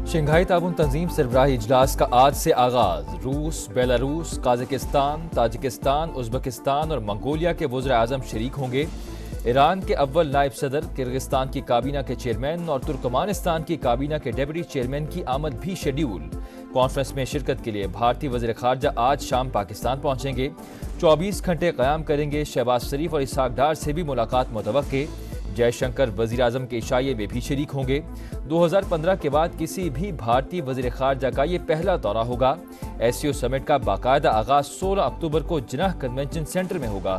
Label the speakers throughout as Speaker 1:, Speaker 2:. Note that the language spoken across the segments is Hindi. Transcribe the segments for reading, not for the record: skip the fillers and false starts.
Speaker 1: शंघाई ताउन तंजीम सरबराही इजलास का आज से आगाज। रूस, बेलारूस, काजाकिस्तान, ताजिकिस्तान, उज़्बेकिस्तान और मंगोलिया के वज़ीर आज़म शरीक होंगे। ईरान के अव्वल नायब सदर, किर्गिस्तान की काबीना के चेयरमैन और तुर्कमानिस्तान की काबीना के डेप्यूटी चेयरमैन की आमद भी शेड्यूल। कॉन्फ्रेंस में शिरकत के लिए भारतीय वज़ीर ख़ारजा आज शाम पाकिस्तान पहुंचेंगे। 24 घंटे क़याम करेंगे। शहबाज शरीफ और इसहाक डार से भी मुलाकात मुतवक्के। जयशंकर वज़ीर आज़म के इशाये में भी शरीक होंगे। 2015 के बाद किसी भी भारतीय वज़ीर ख़ारजा का ये पहला दौरा होगा। एससीओ समिट का बाकायदा आगाज 16 अक्टूबर को जिनाह कन्वेंशन सेंटर में होगा।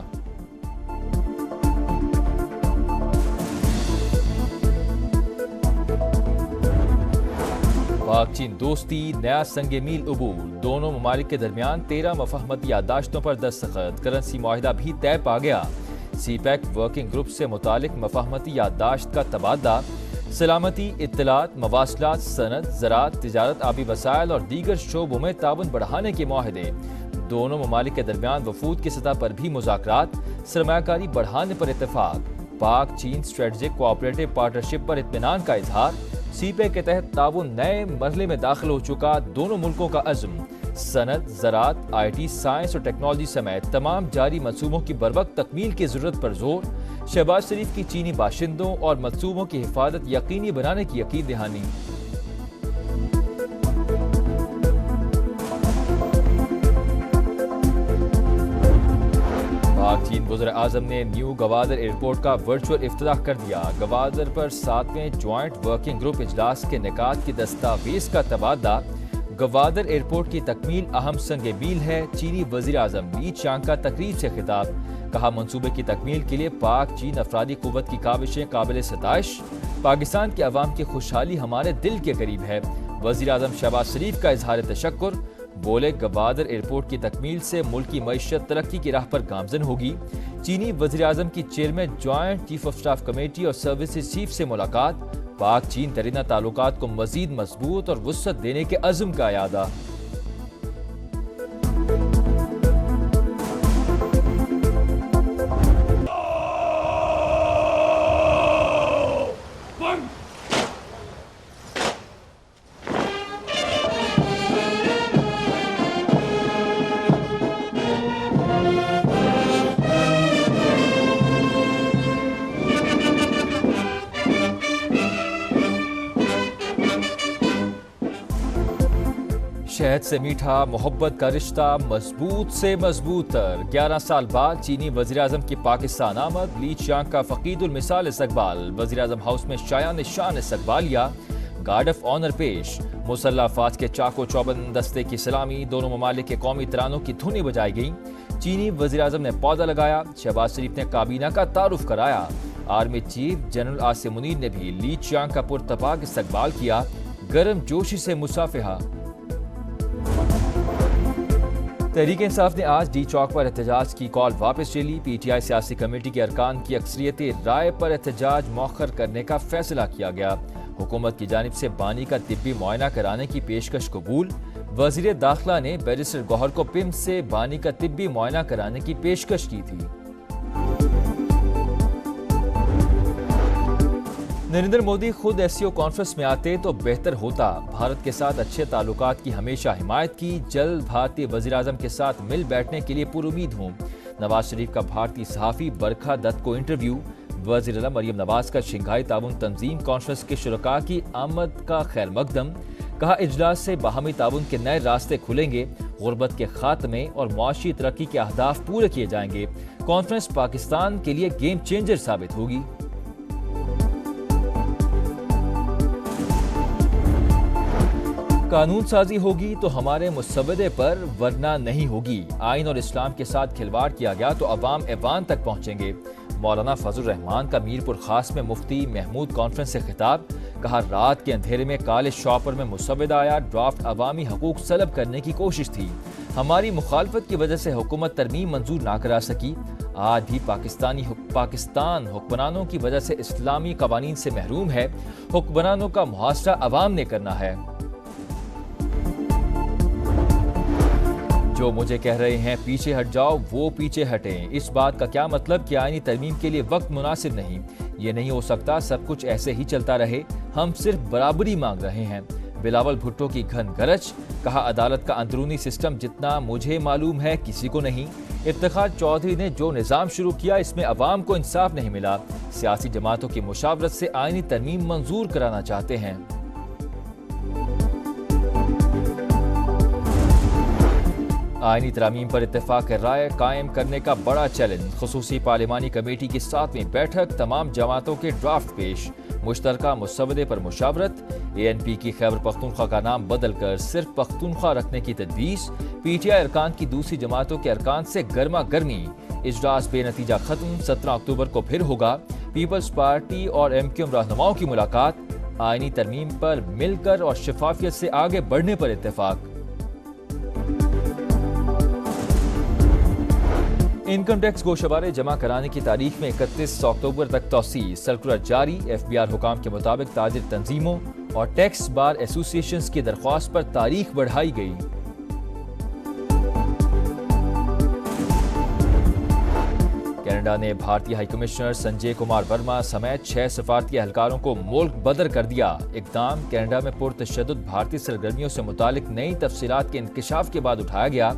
Speaker 1: पाक चीन दोस्ती, नया संगे मील अबूल। दोनों ममालिक के दरमियान 13 मफाहमती याददाश्तों पर दस्तखत। करेंसी मुआहिदा भी तय पा गया। सीपैक वर्किंग ग्रुप से मुतालिक मफाहमती याददाश्त का तबादला। सलामती, इत्तलात, मवासलात, सनत, ज़राअत, तिजारत, आबी वसाइल और दीगर शोबों में ताउन बढ़ाने के मुआहदे। दोनों ममालिक के दरमियान वफूद की सतह पर भी मुज़ाकरात। सरमायाकारी बढ़ाने पर इत्तेफाक। पाक चीन स्ट्रेटजिक कोऑपरेटिव पार्टनरशिप पर इत्मीनान का इजहार। सीपैक के तहत ताउन नए मरहले में दाखिल हो चुका। दोनों मुल्कों का अज़्म सनत, ज़राअत, IT, साइंस और टेक्नोलॉजी समेत तमाम जारी मंसूबों की बरवक्त तकमील की जरूरत पर जोर। शहबाज शरीफ की चीनी बाशिंदों और मंसूबों की हिफाजत यकीनी बनाने की यकीन दहानी। पाक चीन वज़ीर आज़म ने न्यू गवादर एयरपोर्ट का वर्चुअल इफ्तिताह कर दिया। गवादर पर 7वें ज्वाइंट वर्किंग ग्रुप इजलास के निकात की दस्तावेज का तबादला। गवादर एयरपोर्ट की तकमील अहम संगे मील है। चीनी वज़ीर आज़म ली चियांग का तकरीब से खिताब। कहा, मंसूबे की तकमील के लिए पाक चीन अफरादी कुव्वत की काविशें काबिल सताइश। पाकिस्तान की अवाम की खुशहाली हमारे दिल के करीब है। वज़ीर आज़म शहबाज शरीफ का इजहार तशक्कुर। बोले, गवादर एयरपोर्ट की तकमील से मुल्क की मईशत तरक्की की राह पर गामजन होगी। चीनी वज़ीर आज़म की chairman joint chief of staff committee और सर्विसेज चीफ से मुलाकात। पाक चीन दरीना ताल्लुकात को मजीद मजबूत और वुसअत देने के अज़्म का यादा। शहद से मीठा, मोहब्बत का रिश्ता मजबूत से मजबूत तर। 11 साल बाद चीनी वज़ीर आज़म की पाकिस्तान आमद। ली चियांग का फ़कीदुल मिसाल इस्तकबाल। वज़ीर आज़म हाउस में शायान शान इस्तकबालिया। गार्ड ऑफ ऑनर पेश। मुसल्लह अफ़वाज के चाको चौबंद दस्ते की सलामी। दोनों ममालिक के कौमी तरानों की धुनें बजाई गईं। चीनी वज़ीर आज़म ने पौधा लगाया। शहबाज शरीफ ने काबीना का तारुफ कराया। Army chief general Asim Munir ने भी ली चियांग का पुरतपाक इस्तकबाल किया। गर्म जोशी से मुसाफिहा। तहरीक इंसाफ ने आज डी चौक पर एहतजाज की कॉल वापस ले ली। PTI सियासी कमेटी के अरकान की अक्सरियती राय पर एहतजाज मौखर करने का फैसला किया गया। हुकूमत की जानिब से बानी का तिब्बी मुआयना कराने की पेशकश कबूल। वज़ीर दाखिला ने बैरिस्टर गौहर को पिम से बानी का तिब्बी मुआयना कराने की पेशकश की थी। नरेंद्र मोदी खुद SCO कॉन्फ्रेंस में आते तो बेहतर होता। भारत के साथ अच्छे ताल्लुकात की हमेशा हिमायत की। जल्द भारतीय वज़ीर आज़म के साथ मिल बैठने के लिए पुरुमीद हूँ। नवाज शरीफ का भारतीय सहाफ़ी बरखा दत्त को इंटरव्यू। वज़ीर आज़म मरियम नवाज का शंघाई ताउन तंजीम कॉन्फ्रेंस के शुरका की आमद का खैर मकदम। कहा, इजलास से बाहमी ताउन के नए रास्ते खुलेंगे। गुर्बत के खात्मे और मुआशी तरक्की के अहदाफ पूरे किए जाएंगे। कॉन्फ्रेंस पाकिस्तान के लिए गेम चेंजर साबित होगी। कानून साजी होगी तो हमारे मुसव्वदे पर, वरना नहीं होगी। आइन और इस्लाम के साथ खिलवाड़ किया गया तो अवाम ऐवान तक पहुंचेंगे। मौलाना फजल रहमान का मीरपुर खास में मुफ्ती महमूद कॉन्फ्रेंस से खिताब। कहा, रात के अंधेरे में काले शॉपर में मुसव्वदा आया। ड्राफ्ट अवामी हकूक सलब करने की कोशिश थी। हमारी मुखालफत की वजह से हुकूमत तरमीम मंजूर ना करा सकी। आज भी पाकिस्तान हुक्मरानों की वजह से इस्लामी कवानीन से महरूम है। हुक्मरानों का मुहासरा अवाम ने करना है। जो मुझे कह रहे हैं पीछे हट जाओ, वो पीछे हटें। इस बात का क्या मतलब कि आईनी तरमीम के लिए वक्त मुनासिब नहीं। ये नहीं हो सकता सब कुछ ऐसे ही चलता रहे। हम सिर्फ बराबरी मांग रहे हैं। बिलावल भुट्टो की घन गरज, कहा अदालत का अंदरूनी सिस्टम जितना मुझे मालूम है किसी को नहीं। इफ्तिखार चौधरी ने जो निज़ाम शुरू किया इसमें अवाम को इंसाफ नहीं मिला। सियासी जमातों की मुशावरत से आईनी तरमीम मंजूर कराना चाहते हैं। आईनी तरामीम पर इत्तेफाक राय कायम करने का बड़ा चैलेंज। खुसूसी पार्लिमानी कमेटी की 7वीं बैठक, तमाम जमातों के ड्राफ्ट पेश। मुश्तरका मुसवदे पर मुशावरत। ANP की खैबर पख्तूनख्वा का नाम बदलकर सिर्फ पख्तूनख्वा रखने की तजवीज़। PTI अरकान की दूसरी जमातों के अरकान से गर्मा गर्मी। इजलास बेनतीजा खत्म, 17 अक्टूबर को फिर होगा। पीपल्स पार्टी और MQM रहनुमाओं की मुलाकात। आईनी तरमीम पर मिलकर और शफाफियत से आगे बढ़ने पर इत्तेफाक। इनकम टैक्स गोशवारे जमा कराने की तारीख में 31 अक्टूबर तक तौसी। सर्कुलर जारी। FBR हुकाम के मुताबिक ताजिर तंजीमों और टैक्स बार एसोसिएशंस की दरख्वास्त पर तारीख बढ़ाई गई। कनाडा ने भारतीय हाई कमिश्नर संजय कुमार वर्मा समेत 6 सफारती एहलकारों को मुल्क बदर कर दिया। इकदाम कनाडा में पुरतशद्दुद भारतीय सरगर्मियों से मुतालिक नई तफसीलात के इंकशाफ के बाद उठाया गया।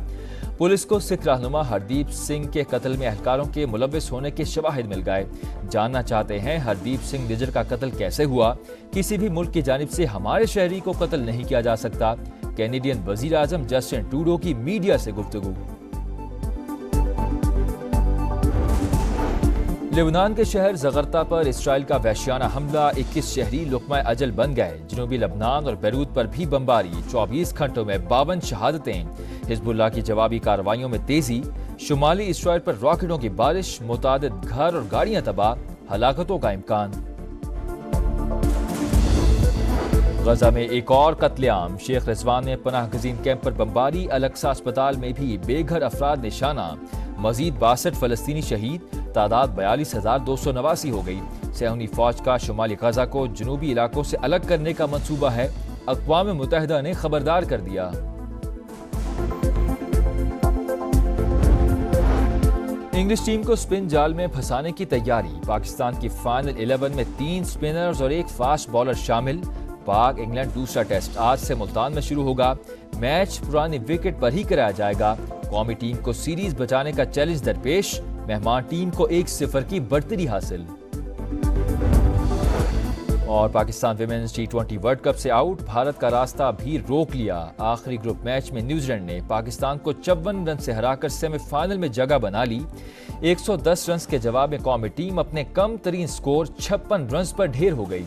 Speaker 1: पुलिस को सिख रहनुमा हरदीप सिंह के कत्ल में एहलकारों के मुलव्विस होने के शवाहिद मिल गए। जानना चाहते हैं हरदीप सिंह निजर का कत्ल कैसे हुआ? किसी भी मुल्क की जानिब से हमारे शहरी को कत्ल नहीं किया जा सकता। कैनेडियन वजीर आजम जस्टिन ट्रूडो की मीडिया से गुफ्तगू। लेबनान के शहर ज़गर्ता पर इसराइल का वहशियाना हमला। 21 शहरी लुक़मा अजल बन गए। जनूबी लबनान और बैरूत पर भी बमबारी। 24 घंटों में 52 शहादतें। हिजबुल्लाह की जवाबी कार्रवाइयों में तेजी। शुमाली इसराइल पर रॉकेटों की बारिश। मुतादिद घर और गाड़ियां तबाह। हलाकतों का इम्कान। गजा में एक और कत्लेआम। शेख रिजवान में पनाह गजीन कैंप पर बमबारी। अलक्सा अस्पताल में भी बेघर अफराद निशाना। मजीद 62 फलस्तीनी शहीद। तादाद 42,289 हो गई। सहूनी फौज का शुमाली गजा को जनूबी इलाकों से अलग करने का मंसूबा है। अक़वाम मुत्तहिदा ने खबरदार कर दिया। इंग्लिश टीम को स्पिन जाल में फंसाने की तैयारी। पाकिस्तान की फाइनल 11 में 3 स्पिनर्स और 1 फास्ट बॉलर शामिल। पाक इंग्लैंड दूसरा टेस्ट आज से मुल्तान में शुरू होगा। मैच पुरानी विकेट पर ही कराया जाएगा। कौमी टीम को सीरीज बचाने का चैलेंज दरपेश। मेहमान टीम को 1-0 की बढ़तरी हासिल। और Pakistan women's T20 world cup से आउट। भारत का रास्ता भी रोक लिया। आखिरी ग्रुप मैच में न्यूजीलैंड ने पाकिस्तान को 54 रन से हराकर सेमीफाइनल में जगह बना ली। 110 रन के जवाब में कौमी टीम अपने कम तरीन स्कोर 56 रन पर ढेर हो गई।